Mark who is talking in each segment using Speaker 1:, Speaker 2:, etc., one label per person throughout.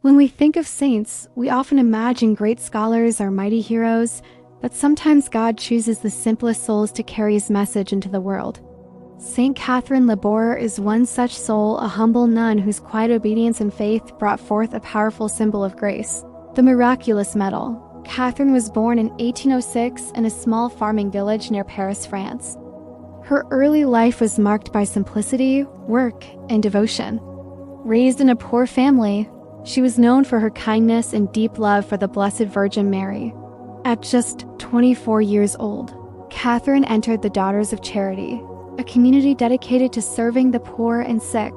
Speaker 1: When we think of saints, we often imagine great scholars or mighty heroes, but sometimes God chooses the simplest souls to carry his message into the world. Saint Catherine Labouré is one such soul, a humble nun whose quiet obedience and faith brought forth a powerful symbol of grace, the Miraculous Medal. Catherine was born in 1806 in a small farming village near Paris, France. Her early life was marked by simplicity, work, and devotion. Raised in a poor family, she was known for her kindness and deep love for the Blessed Virgin Mary. At just 24 years old, Catherine entered the Daughters of Charity, a community dedicated to serving the poor and sick.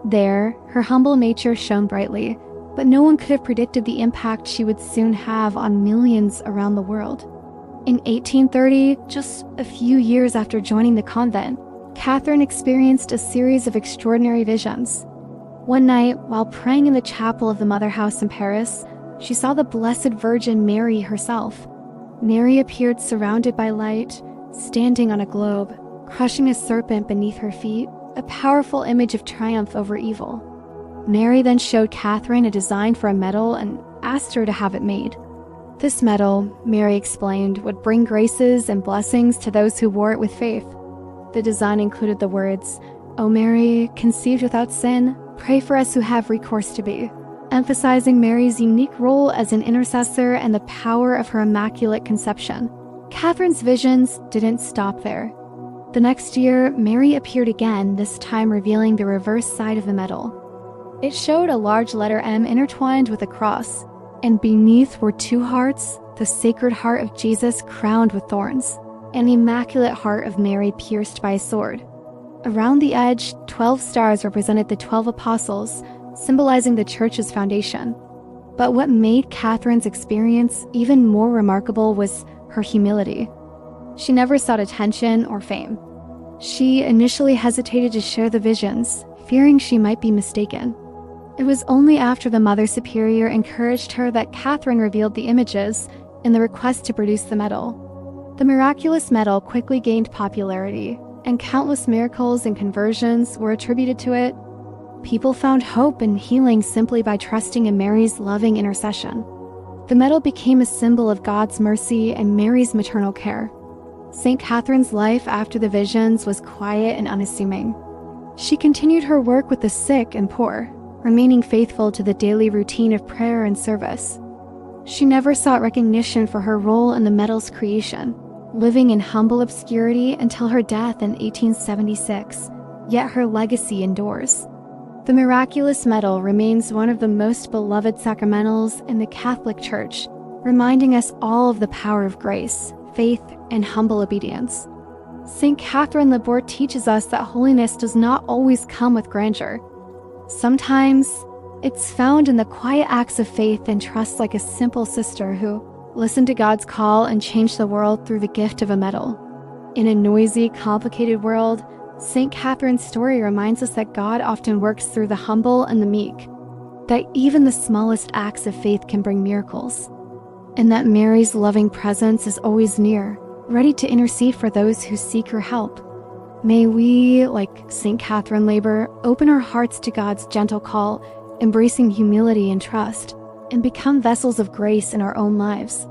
Speaker 1: There, her humble nature shone brightly, but no one could have predicted the impact she would soon have on millions around the world. In 1830, just a few years after joining the convent, Catherine experienced a series of extraordinary visions. One night, while praying in the chapel of the Mother House in Paris, she saw the Blessed Virgin Mary herself. Mary appeared surrounded by light, standing on a globe, crushing a serpent beneath her feet, a powerful image of triumph over evil. Mary then showed Catherine a design for a medal and asked her to have it made. This medal, Mary explained, would bring graces and blessings to those who wore it with faith. The design included the words, "O Mary, conceived without sin, pray for us who have recourse to thee," emphasizing Mary's unique role as an intercessor and the power of her immaculate conception. Catherine's visions didn't stop there. The next year, Mary appeared again, this time revealing the reverse side of the medal. It showed a large letter M intertwined with a cross, and beneath were two hearts, the Sacred Heart of Jesus crowned with thorns, and the Immaculate Heart of Mary pierced by a sword. Around the edge, 12 stars represented the 12 apostles, symbolizing the Church's foundation. But what made Catherine's experience even more remarkable was her humility. She never sought attention or fame. She initially hesitated to share the visions, fearing she might be mistaken. It was only after the Mother Superior encouraged her that Catherine revealed the images in the request to produce the medal. The Miraculous Medal quickly gained popularity, and countless miracles and conversions were attributed to it. People found hope and healing simply by trusting in Mary's loving intercession. The medal became a symbol of God's mercy and Mary's maternal care. Saint Catherine's life after the visions was quiet and unassuming. She continued her work with the sick and poor, remaining faithful to the daily routine of prayer and service. She never sought recognition for her role in the medal's creation, living in humble obscurity until her death in 1876, yet her legacy endures. The Miraculous Medal remains one of the most beloved sacramentals in the Catholic Church, reminding us all of the power of grace, faith, and humble obedience. Saint Catherine Labouré teaches us that holiness does not always come with grandeur. Sometimes, it's found in the quiet acts of faith and trust, like a simple sister who listened to God's call and changed the world through the gift of a medal. In a noisy, complicated world, Saint Catherine's story reminds us that God often works through the humble and the meek, that even the smallest acts of faith can bring miracles, and that Mary's loving presence is always near, ready to intercede for those who seek her help. May we, like Saint Catherine Labouré, open our hearts to God's gentle call, embracing humility and trust, and become vessels of grace in our own lives.